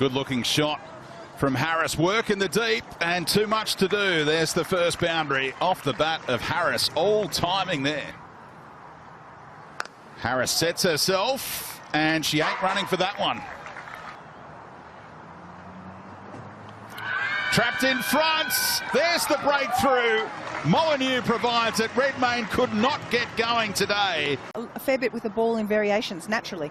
Good looking shot from Harris. Work in the deep and too much to do. There's the first boundary off the bat of Harris. All timing there. Harris sets herself and she ain't running for that one. Trapped in front. There's the breakthrough. Molyneux provides it. Redmayne could not get going today. A fair bit with the ball in variations, naturally.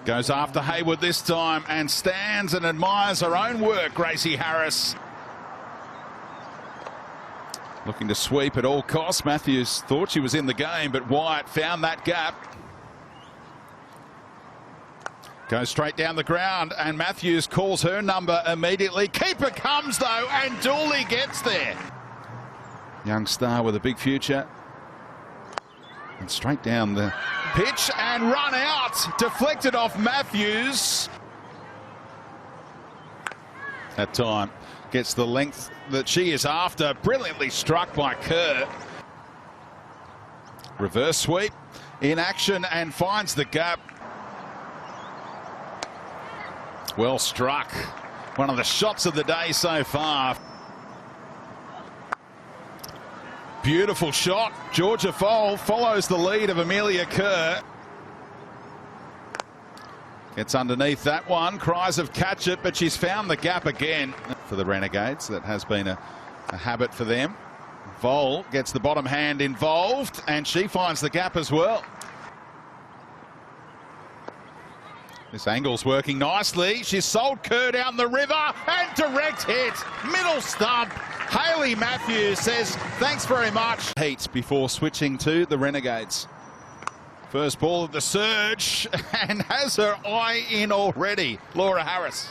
Goes after Hayward this time and stands and admires her own work, Gracie Harris. Looking to sweep at all costs. Matthews thought she was in the game, but Wyatt found that gap. Goes straight down the ground and Matthews calls her number immediately. Keeper comes though and Dooley gets there. Young star with a big future. And straight down the pitch and run out. Deflected off Matthews. That time gets the length that she is after. Brilliantly struck by Kerr. Reverse sweep in action and finds the gap. Well struck. One of the shots of the day so far. Beautiful shot. Georgia Voll follows the lead of Amelia Kerr. Gets underneath that one. Cries of catch it, but she's found the gap again for the Renegades. That has been a habit for them. Voll gets the bottom hand involved and she finds the gap as well. This angle's working nicely. She's sold Kerr down the river and direct hit. Middle stump. Hayley Matthews says thanks very much. Heat before switching to the Renegades. First ball of the surge and has her eye in already. Laura Harris.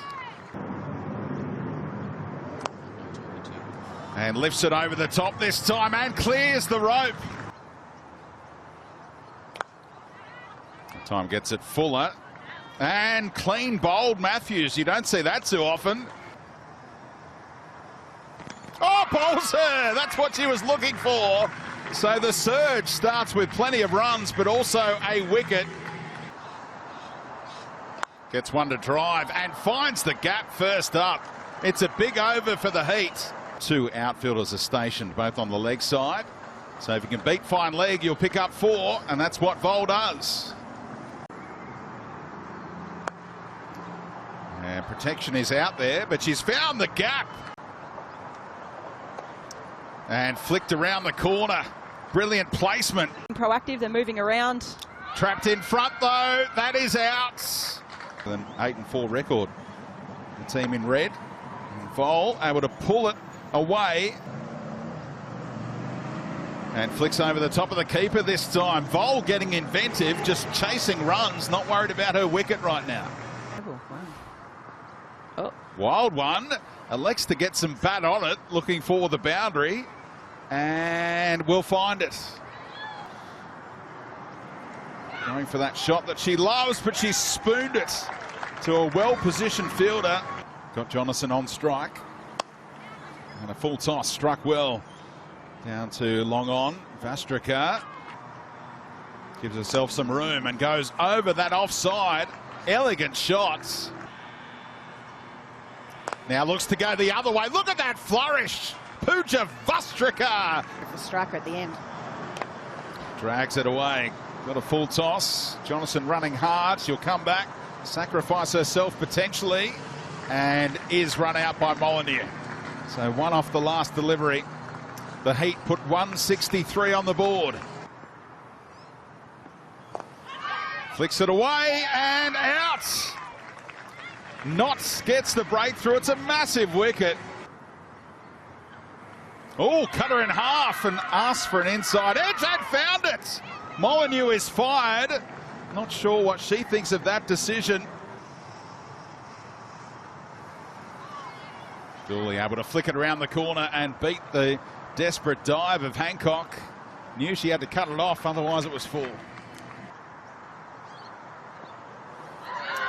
And lifts it over the top this time and clears the rope. Time gets it fuller. And clean bowled Matthews. You don't see that too often. Oh, bowls her. That's what she was looking for. So the surge starts with plenty of runs, but also a wicket. Gets one to drive and finds the gap first up. It's a big over for the Heat. Two outfielders are stationed, both on the leg side. So if you can beat fine leg, you'll pick up 4, and that's what Voll does. And protection is out there, but she's found the gap. And flicked around the corner. Brilliant placement. Proactive, they're moving around. Trapped in front though, that is out. An 8-4 record. The team in red. And Voll able to pull it away. And flicks over the top of the keeper this time. Voll getting inventive, just chasing runs, not worried about her wicket right now. Oh. Wild one. Elects to get some bat on it, looking for the boundary. And will find it. Going for that shot that she loves, but she spooned it to a well-positioned fielder. Got Jonathan on strike. And a full toss, struck well. Down to long on. Vastrika gives herself some room and goes over that offside. Elegant shots. Now looks to go the other way. Look at that flourish. Pooja Vastrika. The striker at the end. Drags it away. Got a full toss. Jonathan running hard. She'll come back, sacrifice herself potentially, and is run out by Molyneux. So one off the last delivery. The Heat put 163 on the board. Flicks it away and out. Knott gets the breakthrough. It's a massive wicket. Oh, cut her in half and asked for an inside edge and found it. Molyneux is fired. Not sure what she thinks of that decision. Dooley able to flick it around the corner and beat the desperate dive of Hancock. Knew she had to cut it off, otherwise it was full.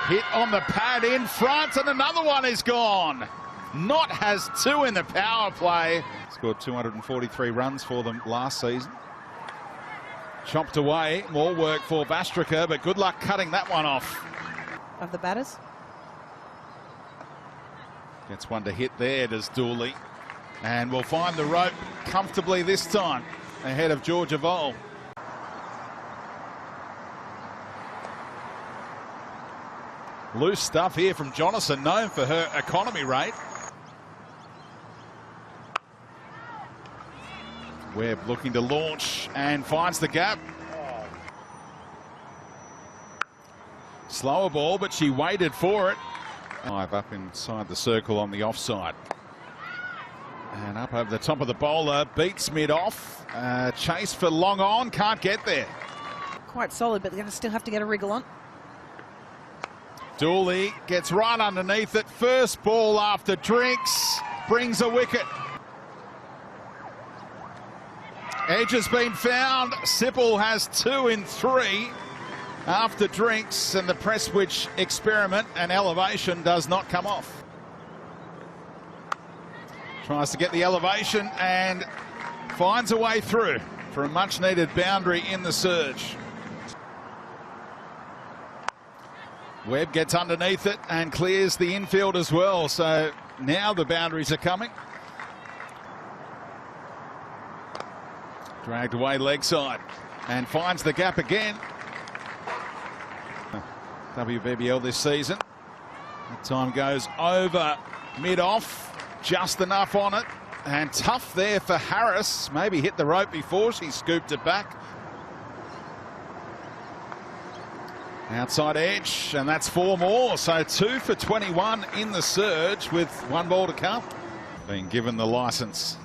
Hit on the pad in front and another one is gone. Knott has 2 in the power play. Scored 243 runs for them last season. Chopped away, more work for Vastrika, but good luck cutting that one off. Of the batters? Gets one to hit there, does Dooley. And will find the rope comfortably this time, ahead of Georgia Voll. Loose stuff here from Jonathan, known for her economy rate. Webb looking to launch and finds the gap. Slower ball, but she waited for it. Up inside the circle on the offside. And up over the top of the bowler, beats mid-off. Chase for long on, can't get there. Quite solid, but they're going to still have to get a wriggle on. Dooley gets right underneath it. First ball after drinks, brings a wicket. Edge has been found. Sipple has 2 in 3 after drinks, and the press switch experiment and elevation does not come off. Tries to get the elevation and finds a way through for a much needed boundary in the surge. Webb gets underneath it and clears the infield as well, so now the boundaries are coming. Dragged away leg side and finds the gap again. WBBL this season. That time goes over mid-off, just enough on it, and tough there for Harris. Maybe hit the rope before she scooped it back. Outside edge, and that's 4 more, so 2 for 21 in the surge with 1 ball to come. Being given the licence.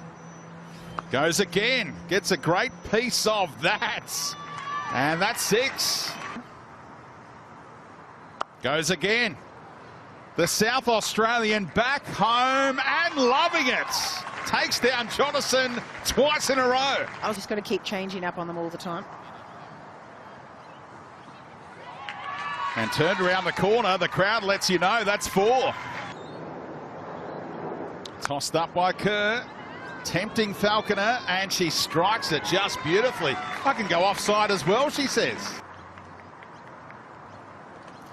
Goes again, gets a great piece of that, and that's 6. Goes again. The South Australian back home and loving it. Takes down Jonathan twice in a row. I was just going to keep changing up on them all the time. And turned around the corner, the crowd lets you know that's 4. Tossed up by Kerr, tempting Falconer, and she strikes it just beautifully. I can go offside as well, she says.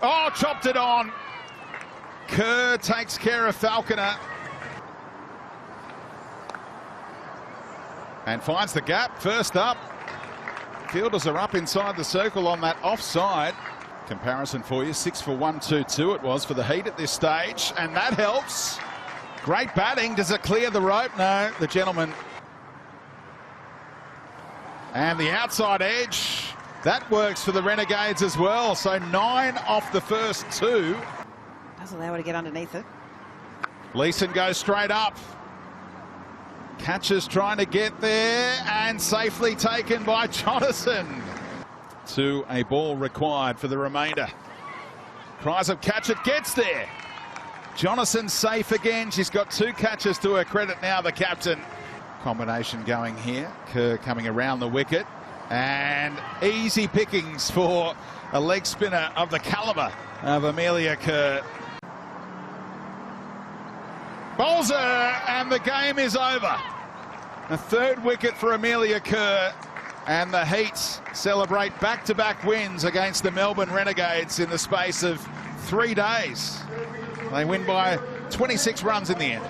Oh, chopped it on. Kerr takes care of Falconer. And finds the gap, first up. Fielders are up inside the circle on that offside. Comparison for you, 6 for 122 it was for the Heat at this stage, and that helps. Great batting. Does it clear the rope? No, the gentleman. And the outside edge, that works for the Renegades as well. So 9 off the first 2. Does allow her to get underneath it. Leeson goes straight up. Catches trying to get there, and safely taken by Jonathan. To a ball required for the remainder. Cries of catch, it gets there. Jonathan safe again. She's got 2 catches to her credit now, the captain. Combination going here. Kerr coming around the wicket. And easy pickings for a leg spinner of the calibre of Amelia Kerr. Bowls her, and the game is over. A 3rd wicket for Amelia Kerr. And the Heat celebrate back-to-back wins against the Melbourne Renegades in the space of 3 days. They win by 26 runs in the end.